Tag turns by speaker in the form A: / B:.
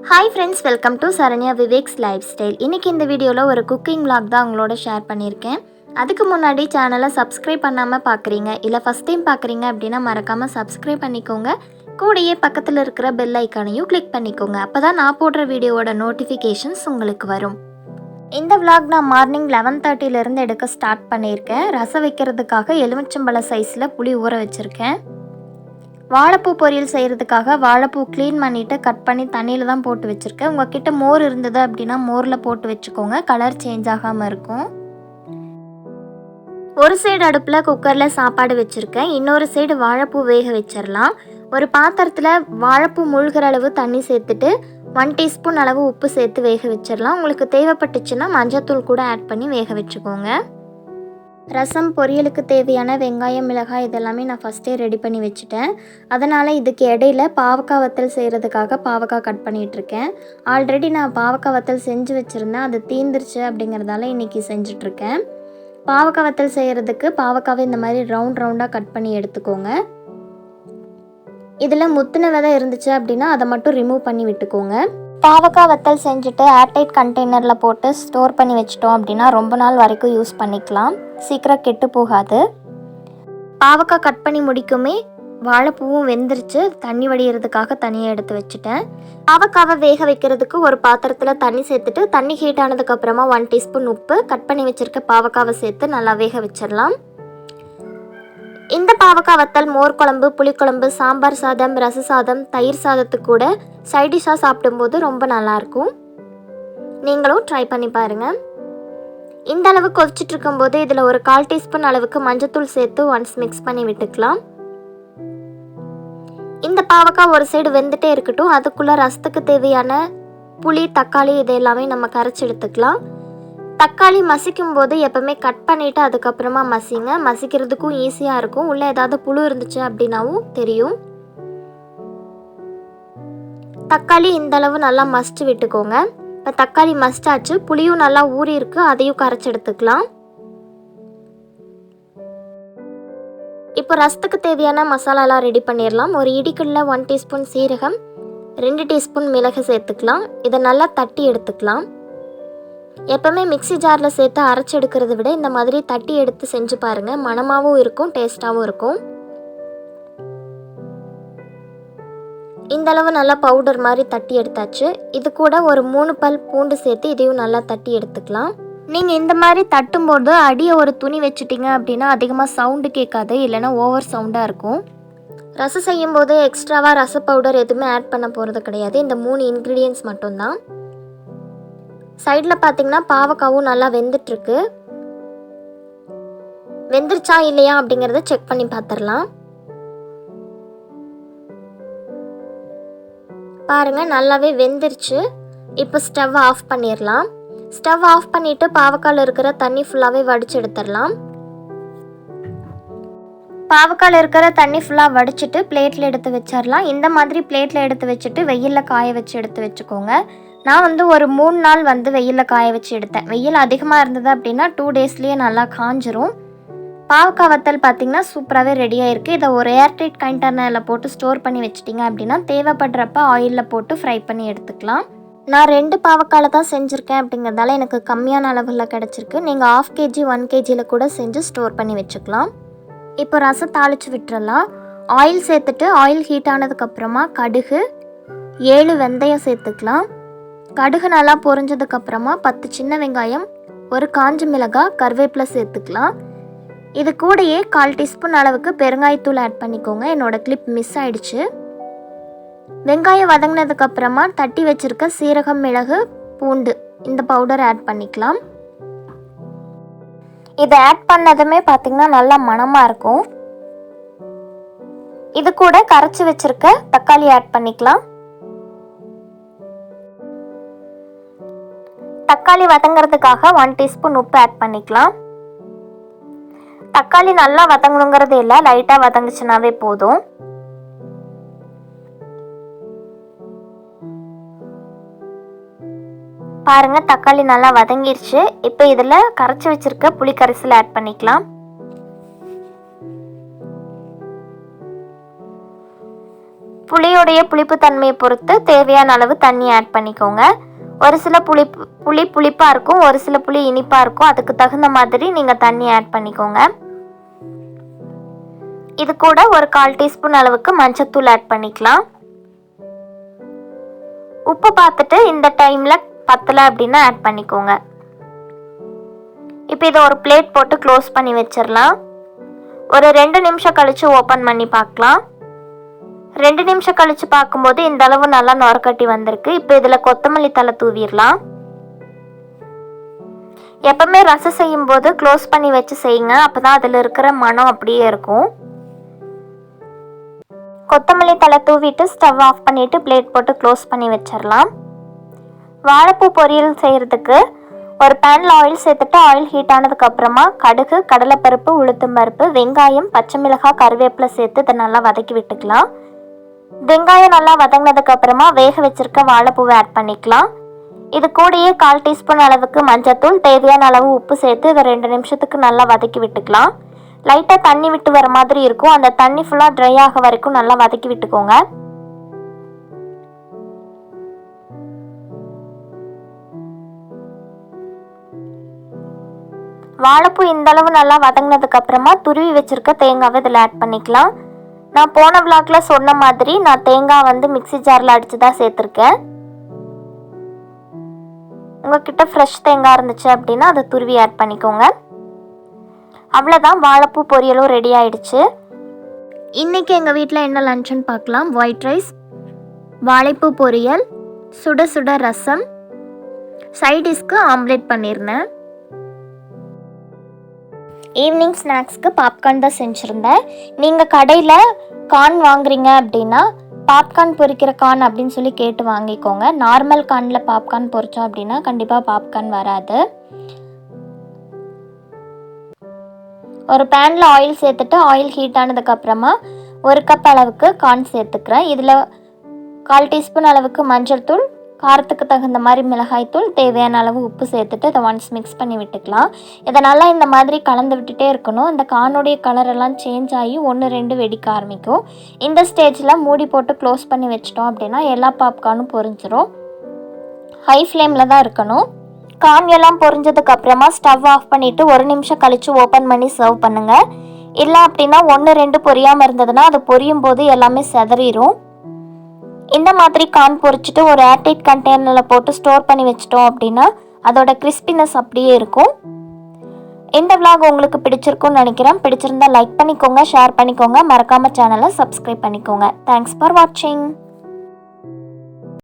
A: Hi friends, welcome to Saranya Viveks life style. இன்றைக்கி இந்த வீடியோவில் ஒரு குக்கிங் vlog தான் உங்களோட ஷேர் பண்ணியிருக்கேன். அதுக்கு முன்னாடி சேனலை சப்ஸ்கிரைப் பண்ணாமல் பார்க்குறீங்க இல்லை ஃபஸ்ட் டைம் பார்க்குறீங்க அப்படின்னா மறக்காமல் சப்ஸ்கிரைப் பண்ணிக்கோங்க. கூடயே பக்கத்தில் இருக்கிற பெல் ஐக்கானையும் கிளிக் பண்ணிக்கோங்க. அப்போ தான் நான் போடுற வீடியோவோட நோட்டிஃபிகேஷன்ஸ் உங்களுக்கு வரும். இந்த vlog நான் மார்னிங் 11:30 எடுக்க ஸ்டார்ட் பண்ணியிருக்கேன். ரசம் வைக்கிறதுக்காக எலுமிச்சம்பழ சைஸில் புளி ஊற வச்சுருக்கேன். வாழைப்பூ பொரியல் செய்கிறதுக்காக வாழைப்பூ க்ளீன் பண்ணிவிட்டு கட் பண்ணி தண்ணியில் தான் போட்டு வச்சுருக்கேன். உங்கள்கிட்ட மோர் இருந்தது அப்படின்னா மோரில் போட்டு வச்சுக்கோங்க, கலர் சேஞ்ச் ஆகாமல் இருக்கும். ஒரு சைடு அடுப்பில் குக்கரில் சாப்பாடு வச்சுருக்கேன், இன்னொரு சைடு வாழைப்பூ வேக வச்சிடலாம். ஒரு பாத்திரத்தில் வாழைப்பூ முழுகிற அளவு தண்ணி சேர்த்துட்டு 1 டீஸ்பூன் அளவு உப்பு சேர்த்து வேக வச்சிடலாம். உங்களுக்கு தேவைப்பட்டுச்சுன்னா மஞ்சத்தூள் கூட ஆட் பண்ணி வேக வச்சுக்கோங்க. ரசம் பொரியலுக்கு தேவையான வெங்காயம், மிளகாய் இதெல்லாமே நான் ஃபஸ்ட்டே ரெடி பண்ணி வச்சுட்டேன். அதனால் இதுக்கு இடையில பாவக்காய் வத்தல் செய்கிறதுக்காக பாவக்காய் கட் பண்ணிகிட்ருக்கேன். ஆல்ரெடி நான் பாவக்காய் வத்தல் செஞ்சு வச்சுருந்தேன், அது தீந்துருச்சு அப்படிங்கிறதால இன்றைக்கி செஞ்சிட்ருக்கேன். பாவக்காய் வத்தல் செய்கிறதுக்கு பாவக்காவை இந்த மாதிரி ரவுண்டாக கட் பண்ணி எடுத்துக்கோங்க. இதில் முத்தின விதை இருந்துச்சு அப்படின்னா அதை மட்டும் ரிமூவ் பண்ணி விட்டுக்கோங்க. பாவக்காய் வத்தல் செஞ்சுட்டு ஏர்டைட் கண்டெய்னரில் போட்டு ஸ்டோர் பண்ணி வச்சிட்டோம் அப்படின்னா ரொம்ப நாள் வரைக்கும் யூஸ் பண்ணிக்கலாம், சீக்கிரம் கெட்டு போகாது. பாவக்காய் கட் பண்ணி முடிக்குமே வாழைப்பூவும் வெந்துருச்சு, தண்ணி வடிகிறதுக்காக தனியாக எடுத்து வச்சுட்டேன். பாவக்காவை வேக வைக்கிறதுக்கு ஒரு பாத்திரத்தில் தண்ணி சேர்த்துட்டு தண்ணி ஹீட் ஆனதுக்கப்புறமா 1 டீஸ்பூன் உப்பு, கட் பண்ணி வச்சுருக்க பாவக்காவை சேர்த்து நல்லா வேக வச்சிடலாம். இந்த பாவக்காய் வத்தல் மோர் குழம்பு, புளிக்குழம்பு, சாம்பார் சாதம், ரச சாதம், தயிர் சாதத்துக்கு கூட சைடிஷாக சாப்பிடும்போது ரொம்ப நல்லாயிருக்கும். நீங்களும் ட்ரை பண்ணி பாருங்கள். இந்த அளவு கொதிச்சுட்டு இருக்கும்போது இதில் ஒரு 1/4 டீஸ்பூன் அளவுக்கு மஞ்சத்தூள் சேர்த்து ஒன்ஸ் மிக்ஸ் பண்ணி விட்டுக்கலாம். இந்த பாவக்காய் ஒரு சைடு வெந்துட்டே இருக்கட்டும். அதுக்குள்ளே ரசத்துக்கு தேவையான புளி, தக்காளி இது எல்லாமே நம்ம கரைச்சி எடுத்துக்கலாம். தக்காளி மசிக்கும் போது எப்பவுமே கட் பண்ணிவிட்டு அதுக்கப்புறமா மசிங்க, மசிக்கிறதுக்கும் ஈஸியாக இருக்கும். உள்ளே ஏதாவது புழு இருந்துச்சு அப்படின்னாவும் தெரியும். தக்காளி இந்த அளவு நல்லா மசிச்சு விட்டுக்கோங்க. இப்போ தக்காளி மசிச்சாச்சு, புளியும் நல்லா ஊறி இருக்கு, அதையும் கரைச்சி எடுத்துக்கலாம். இப்போ ரசத்துக்கு தேவையான மசாலாலாம் ரெடி பண்ணிடலாம். ஒரு இடிக்கல்ல 1 டீஸ்பூன் சீரகம், 2 டீஸ்பூன் மிளகு சேர்த்துக்கலாம். இதை நல்லா தட்டி எடுத்துக்கலாம். எப்பவுமே மிக்சி ஜாரில் சேர்த்து அரைச்சி எடுக்கிறத விட இந்த மாதிரி தட்டி எடுத்து செஞ்சு பாருங்கள், மணமாகவும் இருக்கும், டேஸ்ட்டாகவும் இருக்கும். இந்தளவு நல்லா பவுடர் மாதிரி தட்டி எடுத்தாச்சு. இது கூட ஒரு 3 பல் பூண்டு சேர்த்து இதையும் நல்லா தட்டி எடுத்துக்கலாம். நீங்கள் இந்த மாதிரி தட்டும்போது அடியை ஒரு துணி வச்சுட்டிங்க அப்படின்னா அதிகமாக சவுண்டு கேட்காது, இல்லைன்னா ஓவர் சவுண்டாக இருக்கும். ரசம் செய்யும்போது எக்ஸ்ட்ராவாக ரச பவுடர் எதுவுமே ஆட் பண்ண போகிறது கிடையாது, இந்த 3 இன்க்ரீடியன்ட்ஸ் மட்டும்தான். சைடில் பார்த்தீங்கன்னா பாவக்காவும் நல்லா வெந்துட்டுருக்கு. வெந்துருச்சா இல்லையா அப்படிங்கிறத செக் பண்ணி பார்த்துடலாம். பாருங்கள், நல்லாவே வெந்துருச்சு. இப்போ ஸ்டவ் ஆஃப் பண்ணிடலாம். ஸ்டவ் ஆஃப் பண்ணிவிட்டு பாவக்காயில் இருக்கிற தண்ணி ஃபுல்லாகவே வடிச்சு எடுத்துடலாம். பாவக்காயில் இருக்கிற தண்ணி ஃபுல்லாக வடிச்சிட்டு பிளேட்டில் எடுத்து வச்சிடலாம். இந்த மாதிரி பிளேட்டில் எடுத்து வச்சுட்டு வெயிலில் காய வச்சு எடுத்து வச்சுக்கோங்க. நான் ஒரு 3 நாள் வெயிலில் காய வச்சு எடுத்தேன். வெயில் அதிகமாக இருந்தது அப்படின்னா 2 டேஸ்லேயே நல்லா காஞ்சிரும். பாவக்காய் வத்தல் பார்த்திங்கன்னா சூப்பராகவே ரெடியாக இருக்குது. இதை ஒரு ஏர்டைட் கண்டெய்னரில் போட்டு ஸ்டோர் பண்ணி வச்சிட்டிங்க அப்படின்னா தேவைப்படுறப்ப ஆயிலில் போட்டு ஃப்ரை பண்ணி எடுத்துக்கலாம். நான் 2 பாவக்காயில் தான் செஞ்சுருக்கேன் அப்படிங்கிறதால எனக்கு கம்மியான அளவில் கிடச்சிருக்கு. நீங்கள் 1/2 kg 1 kgயில் கூட செஞ்சு ஸ்டோர் பண்ணி வச்சுக்கலாம். இப்போ ரசம் தாளித்து விட்டுறலாம். ஆயில் சேர்த்துட்டு ஆயில் ஹீட் ஆனதுக்கப்புறமா கடுகு, 7 வெந்தயம் சேர்த்துக்கலாம். கடுகு நல்லா பொரிஞ்சதுக்கப்புறமா 10 சின்ன வெங்காயம், ஒரு காஞ்ச மிளகாய், கருவேப்பிலை சேர்த்துக்கலாம். இது கூடயே 1/4 டீஸ்பூன் அளவுக்கு பெருங்காயத்தூள் ஆட் பண்ணிக்கோங்க. என்னோடய கிளிப் மிஸ் ஆயிடுச்சு. வெங்காயம் வதங்கினதுக்கப்புறமா தட்டி வச்சுருக்க சீரகம், மிளகு, பூண்டு இந்த பவுடர் ஆட் பண்ணிக்கலாம். இதை ஆட் பண்ணதுமே பார்த்திங்கன்னா நல்லா மணமாக இருக்கும். இது கூட கரைச்சி வச்சுருக்க தக்காளி ஆட் பண்ணிக்கலாம். தக்காளி வதங்கிறதுக்காக 1 டீஸ்பூன் உப்பு ஆட் பண்ணிக்கலாம். தக்காளி நல்லா வதங்கணுங்கிறது இல்லை, லைட்டாக வதங்குச்சுனாவே போதும். பாருங்கள், தக்காளி நல்லா வதங்கிருச்சு. இப்போ இதில் கரைச்சி வச்சுருக்க புளி கரைசல் ஆட் பண்ணிக்கலாம். புளியோடைய புளிப்பு தன்மையை பொறுத்து தேவையான அளவு தண்ணி ஆட் பண்ணிக்கோங்க. ஒரு சில புளி புளிப்பாக இருக்கும், ஒரு சில புளி இனிப்பாக இருக்கும். அதுக்கு தகுந்த மாதிரி நீங்கள் தண்ணி ஆட் பண்ணிக்கோங்க. இது கூட ஒரு 1/4 டீஸ்பூன் அளவுக்கு மஞ்சத்தூள் ஆட் பண்ணிக்கலாம். உப்பு பார்த்துட்டு இந்த டைமில் பத்தலை அப்படின்னா ஆட் பண்ணிக்கோங்க. இப்போ இதை ஒரு பிளேட் போட்டு க்ளோஸ் பண்ணி வச்சிடலாம். ஒரு 2 நிமிஷம் கழித்து ஓப்பன் பண்ணி பார்க்கலாம். 2 நிமிஷம் கழித்து பார்க்கும்போது இந்த அளவு நல்லா நொரக்கட்டி வந்திருக்கு. இப்போ இதில் கொத்தமல்லி தழை தூவிடலாம். எப்பவுமே ரசம் செய்யும்போது க்ளோஸ் பண்ணி வச்சு செய்யுங்க, அப்போ தான் அதில் இருக்கிற மனம் அப்படியே இருக்கும். கொத்தமல்லி தழை தூவிட்டு ஸ்டவ் ஆஃப் பண்ணிவிட்டு பிளேட் போட்டு க்ளோஸ் பண்ணி வச்சிடலாம். வாழைப்பூ பொரியல் செய்கிறதுக்கு ஒரு பேனில் ஆயில் சேர்த்துட்டு ஆயில் ஹீட் ஆனதுக்கப்புறமா கடுகு, கடலைப்பருப்பு, உளுத்தம் பருப்பு, வெங்காயம், பச்சை மிளகாய், கருவேப்பிலை சேர்த்து இதை நல்லா வதக்கி விட்டுக்கலாம். வெங்காயம் நல்லா வதங்கினதுக்கப்புறமா வேக வச்சிருக்க வாழைப்பூவை ஆட் பண்ணிக்கலாம். இது கூடயே 1/4 டீஸ்பூன் அளவுக்கு மஞ்சத்தூள், தேவையான அளவு உப்பு சேர்த்து இதை 2 நிமிஷத்துக்கு நல்லா வதக்கி விட்டுக்கலாம். லைட்டாக தண்ணி விட்டு வர மாதிரி இருக்கும், அந்த தண்ணி ஃபுல்லாக ட்ரை ஆக வரைக்கும் நல்லா வதக்கி விட்டுக்கோங்க. வாழைப்பூ இந்த அளவு நல்லா வதங்கினதுக்கு அப்புறமா துருவி வச்சிருக்க தேங்காவை இதில் ஆட் பண்ணிக்கலாம். நான் போன விளாக்ல சொன்ன மாதிரி நான் தேங்காய் மிக்ஸி ஜாரில் அடித்து தான் சேர்த்துருக்கேன். உங்ககிட்ட ஃப்ரெஷ் தேங்காய் இருந்துச்சு அப்படின்னா அதை துருவி ஆட் பண்ணிக்கோங்க. அவ்வளோதான், வாழைப்பூ பொரியலும் ரெடி ஆயிடுச்சு. இன்றைக்கி எங்கள் வீட்டில் என்ன லஞ்சுன்னு பார்க்கலாம். ஒயிட் ரைஸ், வாழைப்பூ பொரியல், சுட சுட ரசம், சைடிஷ்க்கு ஆம்லேட் பண்ணியிருந்தேன். ஈவினிங் ஸ்நாக்ஸ்க்கு பாப்கார்ன் தான் செஞ்சுருந்தேன். நீங்கள் கடையில் கார்ன் வாங்குறீங்க அப்படின்னா பாப்கார்ன் பொரிக்கிற கார்ன் அப்படின்னு சொல்லி கேட்டு வாங்கிக்கோங்க. நார்மல் கார்னில் பாப்கார்ன் பொரிச்சோம் அப்படின்னா கண்டிப்பாக பாப்கார்ன் வராது. ஒரு பேனில் ஆயில் சேர்த்துட்டு ஆயில் ஹீட் ஆனதுக்கப்புறமா 1 கப் அளவுக்கு கார்ன் சேர்த்துக்கிறேன். இதில் 1/4 டீஸ்பூன் அளவுக்கு மஞ்சள் தூள், காரத்துக்கு தகுந்த மாதிரி மிளகாய்த்தூள், தேவையான அளவு உப்பு சேர்த்துட்டு இதை ஒன்ஸ் மிக்ஸ் பண்ணி விட்டுக்கலாம். இதை நல்லா இந்த மாதிரி கலந்து விட்டுட்டே இருக்கணும். இந்த கார்னுடைய கலரெல்லாம் சேஞ்ச் ஆகி 1-2 வெடிக்க ஆரம்பிக்கும். இந்த ஸ்டேஜில் மூடி போட்டு க்ளோஸ் பண்ணி வச்சிட்டோம் அப்படின்னா எல்லா பாப்கார்னும் பொரிஞ்சிரும். ஹை ஃப்ளேமில் தான் இருக்கணும். கார்ன் எல்லாம் பொரிஞ்சதுக்கு அப்புறமா ஸ்டவ் ஆஃப் பண்ணிவிட்டு 1 நிமிஷம் கழித்து ஓப்பன் பண்ணி சர்வ் பண்ணுங்கள். இல்லை அப்படின்னா 1-2 பொரியாமல் இருந்ததுன்னா அது பொரியும் போது எல்லாமே செதறிடும். இந்த மாதிரி கார்ன் பொரிச்சிட்டு ஒரு ஏர்டைட் கண்டெய்னரில் போட்டு ஸ்டோர் பண்ணி வச்சிட்டோம் அப்படின்னா அதோட கிறிஸ்பினஸ் அப்படியே இருக்கும். இந்த விளாக் உங்களுக்கு பிடிச்சிருக்கும்னு நினைக்கிறேன். பிடிச்சிருந்தா லைக் பண்ணிக்கோங்க, ஷேர் பண்ணிக்கோங்க, மறக்காமல் சேனலை சப்ஸ்கிரைப் பண்ணிக்கோங்க. தேங்க்ஸ் ஃபார் வாட்சிங்.